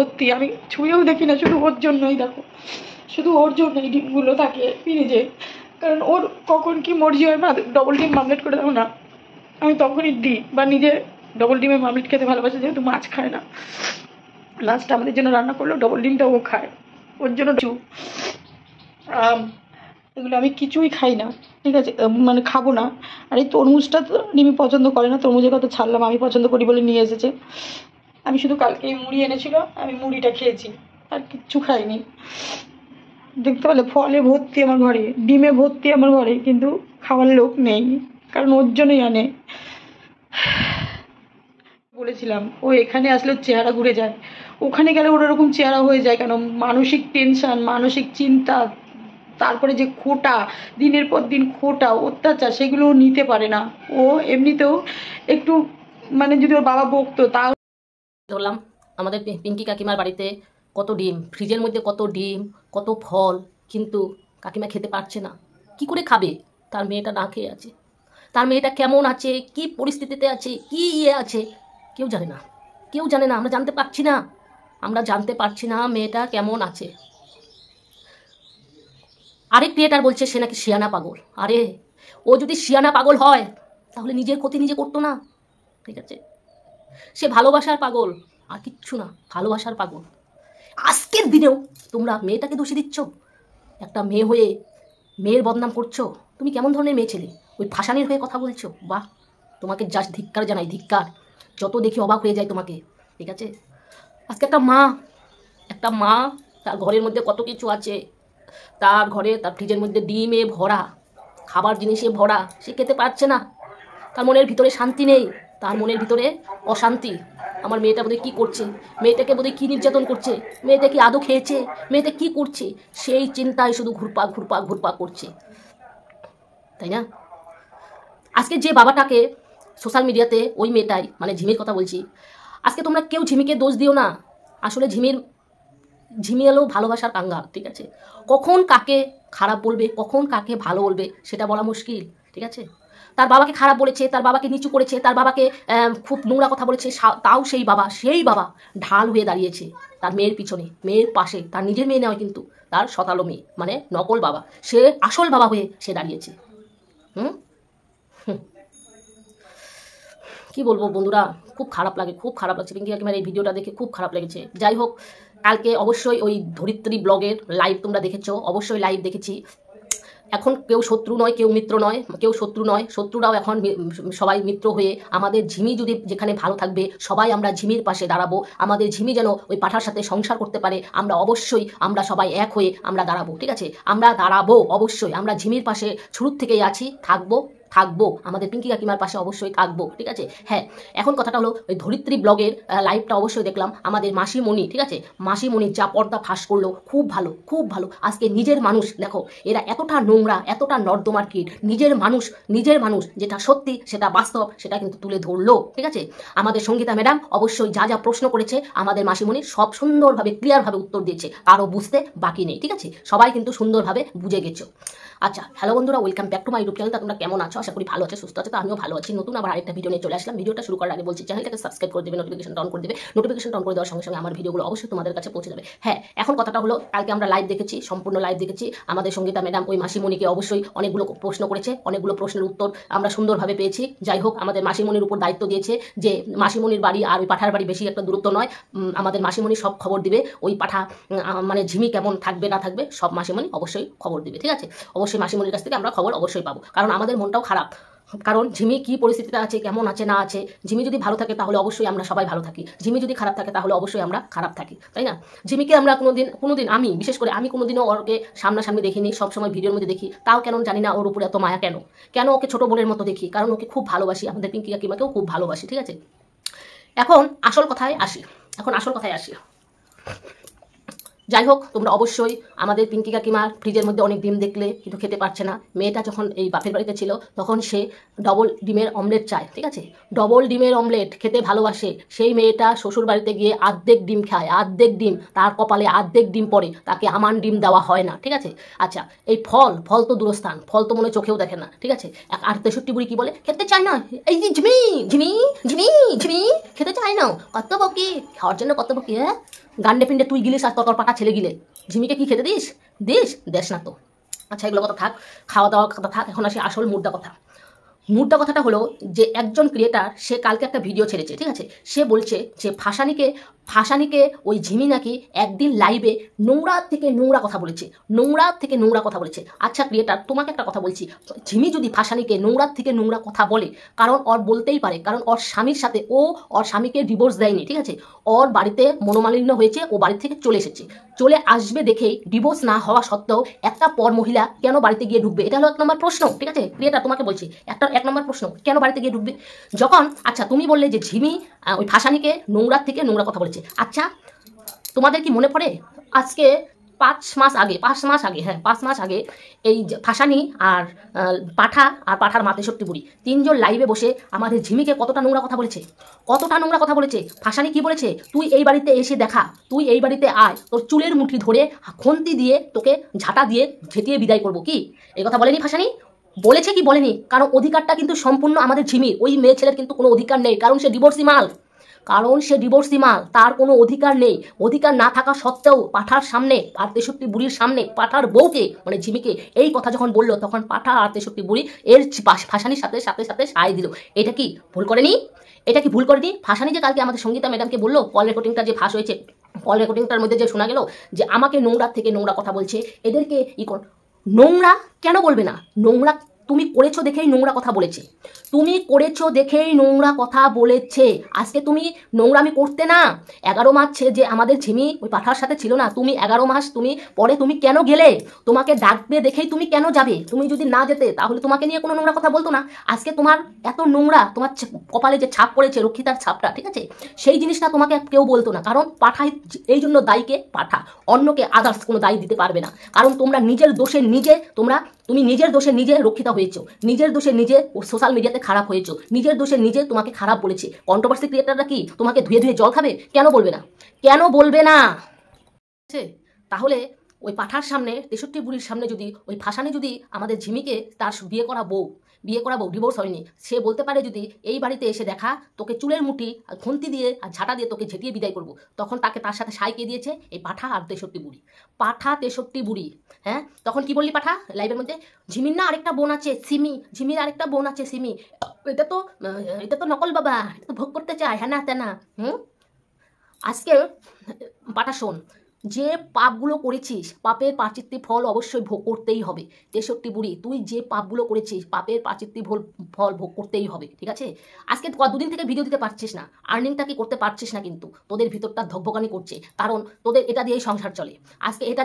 ভর্তি, আমি ছুঁয়েও দেখি না, শুধু ওর জন্যই দেখো, শুধু ওর জন্যই ডিমগুলো থাকে ফ্রিজে। কারণ ওর কখন কি মর্জি হয়, মা ডবল ডিম মামলেট করে দাও না, আমি তখনই দিই। বা নিজে ডবল ডিমের মামলেট খেতে ভালোবাসে, যেহেতু মাছ খায় না। লাস্ট আমাদের জন্য রান্না করলো, ডবল ডিমটা ও খায়, ওর জন্য এগুলো আমি কিছুই খাই না, ঠিক আছে, মানে খাবো না। আর এই তরমুজটা তো রিমি পছন্দ করে না, তরমুজের কথা ছাড়লাম, আমি পছন্দ করি বলে নিয়ে এসেছে। আমি শুধু কালকে মুড়ি এনেছিল, আমি মুড়িটা খেয়েছি, আর কিচ্ছু খাইনি। দেখতে পেলে ফলে ভর্তি আমার ঘরে, ডিমে ভর্তি আমার ঘরে, কিন্তু খাওয়ার লোক নেই, কারণ ওর জন্যই আনে। বলেছিলাম ও এখানে আসলে চেহারা ঘুরে যায়, ওখানে গেলে ওর ওরকম চেহারা হয়ে যায় কেন? মানসিক টেনশন, মানসিক চিন্তা, তারপরে যে খোটা, দিনের পর দিন খোটা অত্যাচার, সেগুলো ও নিতে পারে না। ও এমনিতেও একটু মানে যদি ওর বাবা বকতো তাও। ধরলাম আমাদের পিঙ্কি কাকিমার বাড়িতে কত ডিম, ফ্রিজের মধ্যে কত ডিম, কত ফল, কিন্তু কাকিমা খেতে পারছে না। কি করে খাবে? তার মেয়েটা না খেয়ে আছে, তার মেয়েটা কেমন আছে, কি পরিস্থিতিতে আছে, কি আছে, কেউ জানে না, কেউ জানে না। আমরা জানতে পারছি না, আমরা জানতে পারছি না মেয়েটা কেমন আছে। আরেক ক্রিয়েটার বলছে সে নাকি শিয়ানা পাগল। আরে ও যদি শিয়ানা পাগল হয় তাহলে নিজের ক্ষতি নিজে করতো না, ঠিক আছে? সে ভালোবাসার পাগল, আর কিচ্ছু না, ভালোবাসার পাগল। আজকের দিনেও তোমরা মেয়েটাকে দোষী দিচ্ছ, একটা মেয়ে হয়ে মেয়ের বদনাম করছো। তুমি কেমন ধরনের মেয়ে ছেলে? ওই ফাঁসানির হয়ে কথা বলছো? বাহ, তোমাকে জাস্ট ধিক্কার জানাই, ধিক্কার। যত দেখি অবাক হয়ে যায় তোমাকে, ঠিক আছে? আজকে একটা মা তার ঘরের মধ্যে কত কিছু আছে, তার ঘরে তার ফ্রিজের মধ্যে ডিমে ভরা, খাবার জিনিসে ভরা, সে খেতে পারছে না। তার মনের ভিতরে শান্তি নেই, তার মনের ভিতরে অশান্তি। আমার মেয়েটা বোধহয় কী করছে, মেয়েটাকে বোধহয় কী নির্যাতন করছে, মেয়েটা কি আদৌ খেয়েছে, মেয়েটা কী করছে, সেই চিন্তায় শুধু ঘুরপা ঘুরপা ঘুরপা করছে, তাই না? আজকে যে বাবাটাকে সোশ্যাল মিডিয়াতে, ওই মেয়েটাই, মানে ঝিমির কথা বলছি, আজকে তোমরা কেউ ঝিমিকে দোষ দিও না। আসলে ঝিমি এলো ভালোবাসার কাঙ্গাল, ঠিক আছে? কখন কাকে খারাপ বলবে, কখন কাকে ভালো বলবে, সেটা বলা মুশকিল, ঠিক আছে? তার বাবাকে খারাপ বলেছে, তার বাবাকে নিচু করেছে, তার বাবাকে খুব নোংরা কথা বলেছে, তাও সেই বাবা ঢাল হয়ে দাঁড়িয়েছে তার মেয়ের পিছনে, মেয়ের পাশে। তার নিজের মেয়ে নয় কিন্তু, তার শতালো মেয়ে, মানে নকল বাবা। সে আসল বাবা হয়ে সে দাঁড়িয়েছে। কি বলবো বন্ধুরা, খুব খারাপ লাগে, খুব খারাপ লাগছে। পিঙ্কি কাকিমার এই ভিডিওটা দেখে খুব খারাপ লেগেছে। যাই হোক, কালকে অবশ্যই ওই ধরিত্রী ব্লগের লাইভ তোমরা দেখেছো, অবশ্যই লাইভ দেখেছি। এখন কেউ শত্রু নয়, কেউ মিত্র নয়, কেউ শত্রু নয়, শত্রুরাও এখন সবাই মিত্র হয়ে, আমাদের ঝিমি যদি যেখানে ভালো থাকবে, সবাই আমরা ঝিমির পাশে দাঁড়াবো। আমাদের ঝিমি যেন ওই পাঠার সাথে সংসার করতে পারে, আমরা অবশ্যই, আমরা সবাই এক হয়ে আমরা দাঁড়াবো, ঠিক আছে? আমরা দাঁড়াবো অবশ্যই, আমরা ঝিমির পাশে শুরুর থেকেই আছি, থাকবো, আমাদের পিঙ্কি কাকিমার পাশে অবশ্যই থাকবো, ঠিক আছে? হ্যাঁ, এখন কথাটা হলো, ওই ধরিত্রী ব্লগের লাইভটা অবশ্যই দেখলাম। আমাদের মাসিমণি, ঠিক আছে, মাসিমণি যা পর্দা ফাঁস করলো, খুব ভালো, খুব ভালো। আজকে নিজের মানুষ, দেখো এরা এতটা নোংরা, এতটা নর্দমার কীট, নিজের মানুষ যেটা সত্যি, সেটা বাস্তব, সেটা কিন্তু তুলে ধরলো, ঠিক আছে? আমাদের সঙ্গীতা ম্যাডাম অবশ্যই যা প্রশ্ন করেছে আমাদের মাসিমণি সব সুন্দরভাবে, ক্লিয়ারভাবে উত্তর দিয়েছে, কারো বুঝতে বাকি নেই, ঠিক আছে? সবাই কিন্তু সুন্দরভাবে বুঝে গেছো। আচ্ছা, হ্যালো বন্ধুরা, welcome back to my YouTube channel. তোমরা কেমন আছো? আশা করি ভালো আছে, সুস্থ আছে। তো আমিও ভালো আছি। নতুন আবার আরেকটা ভিডিও নিয়ে চলে আসলাম। ভিডিওটা শুরু করার আগে বলছি, চ্যানেলটাকে সাবস্ক্রাইব করে দেবে, নোটিফিকেশন অন করে দেবে। নোটিফিকেশন অন করে দেওয়ার সঙ্গে সঙ্গে আমার ভিডিওগুলো অবশ্যই তোমাদের কাছে পৌঁছে যাবে। হ্যাঁ, এখন কথাটা হলো, কালকে আমরা লাইভ দেখেছি, সম্পূর্ণ লাইভ দেখেছি। আমাদের সঙ্গীতা ম্যাডাম ওই মাসিমণিকে অবশ্যই অনেকগুলো প্রশ্ন করেছে, অনেকগুলো প্রশ্নের উত্তর আমরা সুন্দরভাবে পেয়েছি। যাই হোক, আমাদের মাসিমণির উপর দায়িত্ব দিয়েছে যে মাসিমণির বাড়ি আর ওই পাঠার বাড়ি বেশি একটা দূরত্ব নয়, আমাদের মাসিমণি সব খবর দিবে। ওই পাঠা মানে ঝিমি কেমন থাকবে না থাকবে সব মাসিমণি অবশ্যই খবর দিবে, ঠিক আছে? অবশ্যই মাসিমণির কাছ থেকে আমরা খবর অবশ্যই পাবো, কারণ আমাদের মনটাও খারাপ। কারণ ঝিমি কি পরিস্থিতিতে আছে, কেমন আছে না আছে, ঝিমি যদি ভালো থাকে তাহলে অবশ্যই আমরা সবাই ভালো থাকি, ঝিমি যদি খারাপ থাকে তাহলে অবশ্যই আমরা খারাপ থাকি, তাই না? ঝিমিকে আমরা কোনোদিন আমি বিশেষ করে আমি কোনোদিনও ওকে সামনাসামনি দেখিনি, সবসময় ভিডিওর মধ্যে দেখি। তাও কেন জানি না ওর উপরে এত মায়া কেন ওকে ছোট বোনের মতো দেখি, কারণ ওকে খুব ভালোবাসি, আমাদের পিঙ্কি কাকিমাকেও খুব ভালোবাসি, ঠিক আছে? এখন আসল কথায় আসি। যাই হোক, তোমরা অবশ্যই আমাদের পিঙ্কি কাকিমার ফ্রিজের মধ্যে অনেক ডিম দেখলে, কিন্তু খেতে পারছে না। মেয়েটা যখন এই বাপের বাড়িতে ছিল তখন সে ডবল ডিমের অমলেট চায়, ঠিক আছে? ডবল ডিমের অমলেট খেতে ভালোবাসে। সেই মেয়েটা শ্বশুর বাড়িতে গিয়ে অর্ধেক ডিম খায়, অর্ধেক ডিম, তার কপালে অর্ধেক ডিম পড়ে, তাকে আমান ডিম দেওয়া হয় না, ঠিক আছে? আচ্ছা, এই ফল তো দূরস্থান, ফল তো মনে চোখেও দেখে না, ঠিক আছে? আর 63 বুড়ি কি বলে, খেতে চায় না। এই যে ঝিমি খেতে চায় না, কত বকি, খাওয়ার জন্য কত বকি, হ্যাঁ? গান্ডে পিন্ডে তুই গিলিস আর তোর পাটা ছেলে গিলে, ঝিমিকে কি খেতে দিস? দেশ না তো। আচ্ছা এগুলো কথা থাক, খাওয়া দাওয়া কথা থাক, এখন আসি আসল মুদ্রা কথা। মুদ্রা কথাটা হলো যে একজন ক্রিয়েটার সে কালকে একটা ভিডিও ছেড়েছে, ঠিক আছে? সে বলছে যে ফাঁসানিকে ওই ঝিমি নাকি একদিন লাইভে নোংরা থেকে নোংরা কথা বলেছে। আচ্ছা ক্রিয়েটার, তোমাকে একটা কথা বলছি, ঝিমি যদি ফাঁসানিকে নোংরা থেকে নোংরা কথা বলে, কারণ ওর বলতেই পারে, কারণ ওর স্বামীর সাথে ওর স্বামীকে ডিভোর্স দেয়নি, ঠিক আছে? ওর বাড়িতে মনোমালিন্য হয়েছে, ও বাড়ি থেকে চলে এসেছে, চলে আসবে দেখেই ডিভোর্স না হওয়া সত্ত্বেও একটা পর মহিলা কেন বাড়িতে গিয়ে ঢুকবে? এটা হলো এক নম্বর প্রশ্ন, ঠিক আছে ক্রিয়েটার? তোমাকে বলছি এক নম্বর প্রশ্ন, কেন বাড়িতে গিয়ে ঢুকবে? যখন আচ্ছা তুমি বললে যে ঝিমি ওই ফাঁসানিকে নোংরা থেকে নোংরা কথা বলেছে, আচ্ছা তোমাদের কি মনে পড়ে আজকে 5 মাস আগে এই ফাঁসানি আর পাঠার মাতে সত্যি বুড়ি তিনজন লাইভে বসে আমাদের ঝিমিকে কতটা নোংরা কথা বলেছে? ফাঁসানি কি বলেছে? তুই এই বাড়িতে এসে দেখা, তুই এই বাড়িতে আয়, তোর চুলের মুঠি ধরে খন্তি দিয়ে তোকে ঝাঁটা দিয়ে ঝেঁটিয়ে বিদায় করবো, কি এই কথা বলেনি ফাঁসানি? বলেছে কি বলেনি? কারণ অধিকারটা কিন্তু সম্পূর্ণ আমাদের ঝিমির, ওই মেয়ে ছেলের কিন্তু কোনো অধিকার নেই, কারণ সে ডিভোর্সি মাল, তার কোনো অধিকার নেই। অধিকার না থাকা সত্ত্বেও পাঠার সামনে আর 63 বুড়ির সামনে পাঠার বউকে মানে ঝিমিকে এই কথা যখন বললো, তখন পাঠা আর 63 বুড়ি এর ফাঁসানির সাথে সায় দিল। এটা কি ভুল করেনি? ফাঁসানি যে কালকে আমাদের সঙ্গীতা ম্যাডামকে বললো, কল রেকর্ডিংটা যে ফাঁস হয়েছে, কল রেকর্ডিংটার মধ্যে যে শোনা গেল যে আমাকে নোংরা থেকে নোংরা কথা বলছে, এদেরকে নোংরা কেন বলবে না? নোংরা তুমি করেছো দেখেই নোংরা কথা বলেছে। আজকে তুমি নোংরামি করতে না, 11 মাস যে আমাদের ঝিমি ওই পাঠার সাথে ছিল না, তুমি 11 মাস পরে তুমি কেন গেলে? তোমাকে ডাকবে দেখেই তুমি কেন যাবে? তুমি যদি না যেতে তাহলে তোমাকে নিয়ে কোনো নোংরা কথা বলতো না। আজকে তোমার এত নোংরা, তোমার কপালে যে ছাপ পড়েছে, রক্ষিতার ছাপটা, ঠিক আছে, সেই জিনিসটা তোমাকে কেউ বলতো না, কারণ পাঠাই এই জন্য দায়ীকে পাঠা, অন্যকে আদার্স কোনো দায়ী দিতে পারবে না, কারণ তোমরা নিজের দোষে নিজে তুমি নিজের দোষে নিজে রক্ষিতা হয়েছো, নিজের দোষে নিজে সোশ্যাল মিডিয়াতে খারাপ হয়েছো, নিজের দোষে নিজে তোমাকে খারাপ বলেছে। কন্ট্রোভার্সি ক্রিয়েটাররা কি তোমাকে ধুয়ে জল খাবে? কেন বলবে না? তাহলে ওই পাঠার সামনে 63 বুড়ির সামনে যদি ওই ফাঁসানি যদি আমাদের ঝিমিকে তার বিয়ে করা বউ ডিভোর্স হয়নি, সে বলতে পারে যদি এই বাড়িতে এসে দেখা, তোকে চুলের মুঠি খুন্তি দিয়ে আর ঝাঁটা দিয়ে তোকে ঝেঁটিয়ে বিদায় করবো, তখন তার সাথে সাই কে দিয়েছে? এই পাঠা আর 63 বুড়ি। হ্যাঁ, তখন কি বললি পাঠা লাইভের মধ্যে? ঝিমির না আরেকটা বোন আছে সিমি, এটা তো নকল বাবা, এটা তো ভোগ করতে চায়, হ্যাঁ না তেনা। আজকে পাঠা শোন, যে পাপগুলো করেছিস, পাপের প্রাচিত্য ফল অবশ্যই ভোগ করতেই হবে। 63 বুড়ি, তুই যে পাপগুলো করেছিস, পাপের প্রাচিত্য ফল ভোগ করতেই হবে, ঠিক আছে? আজকে দুদিন থেকে ভিডিও দিতে পারছিস না, আর্নিংটা কি করতে পারছিস না, কিন্তু তোদের ভিতরটা ধকভকানি করছে, কারণ তোদের এটা দিয়েই সংসার চলে। আজকে এটা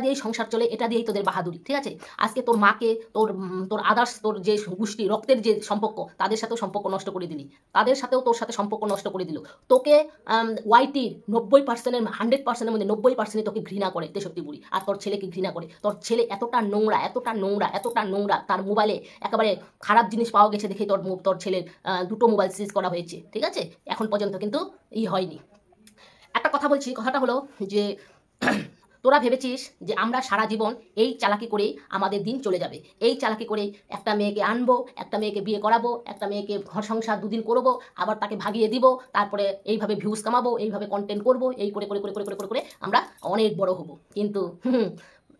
দিয়েই তোদের বাহাদুরি, ঠিক আছে? আজকে তোর মাকে, তোর আদার্স, তোর যে গোষ্ঠী রক্তের যে সম্পর্ক, তাদের সাথেও সম্পর্ক নষ্ট করে দিলি, তাদের সাথেও তোর সাথে সম্পর্ক নষ্ট করে দিল। তোকে ওয়াইটির 90%-এর 100%-এর মধ্যে 90%-ই তোকে ঘৃণা করে 63 বুড়ি, আর তোর ছেলেকে ঘৃণা করে। তোর ছেলে এতটা নোংরা, তার মোবাইলে একেবারে খারাপ জিনিস পাওয়া গেছে দেখে তোর ছেলের 2টো মোবাইল সিজ করা হয়েছে, ঠিক আছে? এখন পর্যন্ত কিন্তু হয়নি। একটা কথা বলছি, কথাটা হলো যে তোরা ভেবেছিস যে আমরা সারা জীবন এই চালাকি করেই আমাদের দিন চলে যাবে, এই চালাকি করেই একটা মেয়েকে আনবো, একটা মেয়েকে বিয়ে করাবো, একটা মেয়েকে ঘর সংসার 2 দিন করবো, আবার তাকে ভাগিয়ে দিব, তারপরে এইভাবে ভিউজ কামাবো, এইভাবে কন্টেন্ট করবো, এই করে আমরা অনেক বড় হব। কিন্তু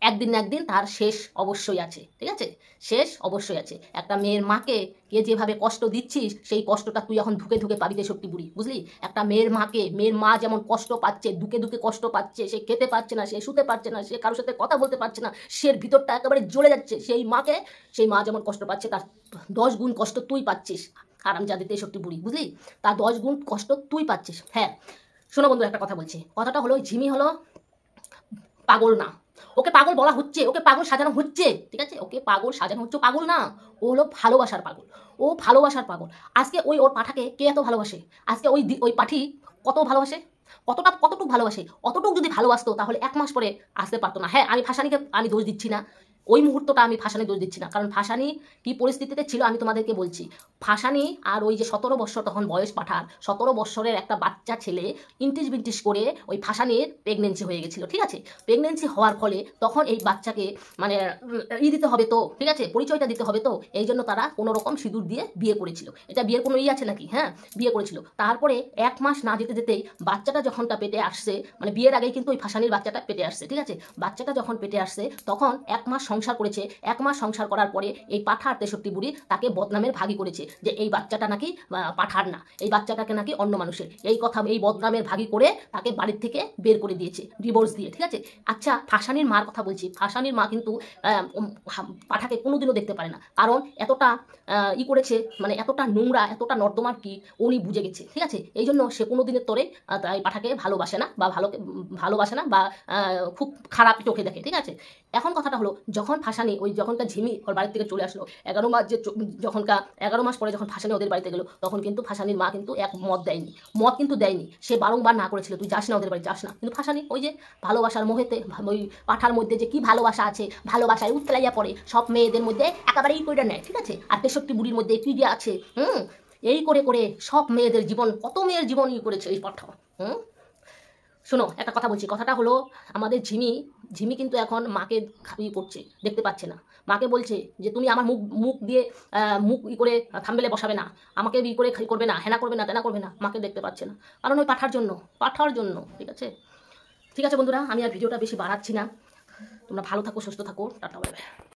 একদিন না একদিন তার শেষ অবশ্যই আছে, ঠিক আছে? শেষ অবশ্যই আছে। একটা মেয়ের মাকে কে যেভাবে কষ্ট দিচ্ছিস, সেই কষ্টটা তুই এখন ধুকে পাবি 63 বুড়ি, বুঝলি? একটা মেয়ের মা যেমন কষ্ট পাচ্ছে, ধুকে কষ্ট পাচ্ছে, সে খেতে পারছে না, সে শুতে পারছে না, সে কারোর সাথে কথা বলতে পারছে না, সে ভিতরটা একেবারে জ্বলে যাচ্ছে, সেই মা যেমন কষ্ট পাচ্ছে, তার 10 গুণ কষ্ট তুই পাচ্ছিস, হারামজাদে 63 বুড়ি, বুঝলি? তার 10 গুণ কষ্ট তুই পাচ্ছিস। হ্যাঁ শোনো বন্ধু, একটা কথা বলছি, কথাটা হলো ঝিমি হলো পাগল না, ওকে পাগল বলা হচ্ছে, ওকে পাগল সাজানো হচ্ছে, ঠিক আছে? ওকে পাগল সাজানো হচ্ছে, পাগল না, ও হলো ভালোবাসার পাগল। আজকে ওর পাঠাকে কে এত ভালোবাসে? আজকে ওই পাঠি কতটুকু ভালোবাসে? অতটুকু যদি ভালোবাসতো তাহলে 1 মাস পরে আসতে পারতো না। হ্যাঁ, আমি ফাঁসানিকে আমি দোষ দিচ্ছি না, ওই মুহূর্তটা আমি ফাঁসানি দোষ দিচ্ছি না, কারণ ফাঁসানি কি পরিস্থিতিতে ছিল আমি তোমাদেরকে বলছি। ফাঁসানি আর ওই যে 17 বছর তখন বয়স পাঠার, 17 বছরের একটা বাচ্চা ছেলে ইন্টিস বিন্টিস করে ওই ফাঁসানির প্রেগনেন্সি হয়ে গেছিল, ঠিক আছে। প্রেগনেন্সি হওয়ার ফলে তখন এই বাচ্চাকে মানে দিতে হবে তো, ঠিক আছে, পরিচয়টা দিতে হবে তো, এই জন্য তারা কোনো রকম সিঁদুর দিয়ে বিয়ে করেছিল। এটা বিয়ের কোনো আছে নাকি? হ্যাঁ, বিয়ে করেছিল। তারপরে 1 মাস না যেতে যেতেই বাচ্চাটা যখনটা পেটে আসছে, মানে বিয়ের আগেই কিন্তু ওই ফাঁসানির বাচ্চাটা পেটে আসছে, ঠিক আছে। বাচ্চাটা যখন পেটে আসছে তখন 1 মাস সংসার করেছে। 1 মাস সংসার করার পরে এই পাঠার 63 বুড়ি তাকে বদনামের ভাগী করেছে যে এই বাচ্চাটা নাকি পাঠার না, এই বাচ্চাটাকে নাকি অন্য মানুষের, এই কথা এই বদনামের ভাগী করে তাকে বাড়ির থেকে বের করে দিয়েছে ডিভোর্স দিয়ে, ঠিক আছে। আচ্ছা, ফাঁসানির মার কথা বলছি। ফাঁসানির মা কিন্তু পাঠাকে কোনোদিনও দেখতে পারে না, কারণ এতটা করেছে, মানে এতটা নোংরা, এতটা নর্দমার কি উনি বুঝে গেছে, ঠিক আছে। এই জন্য সে কোনোদিনের তোরে তাই পাঠাকে ভালোবাসে না, বা ভালোবাসে না, বা খুব খারাপ চোখে দেখে, ঠিক আছে। এখন কথাটা হলো, যখন ফাঁসানি ওই যখনকার ঝিমি ওর বাড়ি থেকে চলে আসলো, 11 মাস যে যখনকার 11 মাস পরে যখন ফাঁসানি ওদের বাড়িতে গেলো, তখন কিন্তু ফাঁসানির মা কিন্তু মদ দেয়নি, কিন্তু দেয়নি। সে বারংবার না করেছিল, তুই যাস না ওদের বাড়ি, যাস না। কিন্তু ফাঁসানি ওই যে ভালোবাসার মোহেতে, ওই পাঠার মধ্যে যে কি ভালোবাসা আছে, ভালোবাসায় উতলাইয়া পড়ে, সব মেয়েদের মধ্যে একেবারেই করে নেয়, ঠিক আছে। আর 63 বুড়ির মধ্যে কি যে আছে, এই করে করে সব মেয়েদের জীবন, কত মেয়ের জীবন করেছে এই পাঠা। শোনো, একটা কথা বলছি, কথাটা হলো, আমাদের ঝিমি কিন্তু এখন মাকে করছে, দেখতে পাচ্ছে না। মাকে বলছে যে তুমি আমার মুখ দিয়ে মুখ করে থাম্বেলে বসাবে না, আমাকে করে করবে না, হেনা করবে না, তেনা করবে না। মাকে দেখতে পাচ্ছে না, কারণ ওই পাঠার জন্য, ঠিক আছে। ঠিক আছে বন্ধুরা, আমি আর ভিডিওটা বেশি বাড়াচ্ছি না। তোমরা ভালো থাকো, সুস্থ থাকো, টাটা বাই বাই।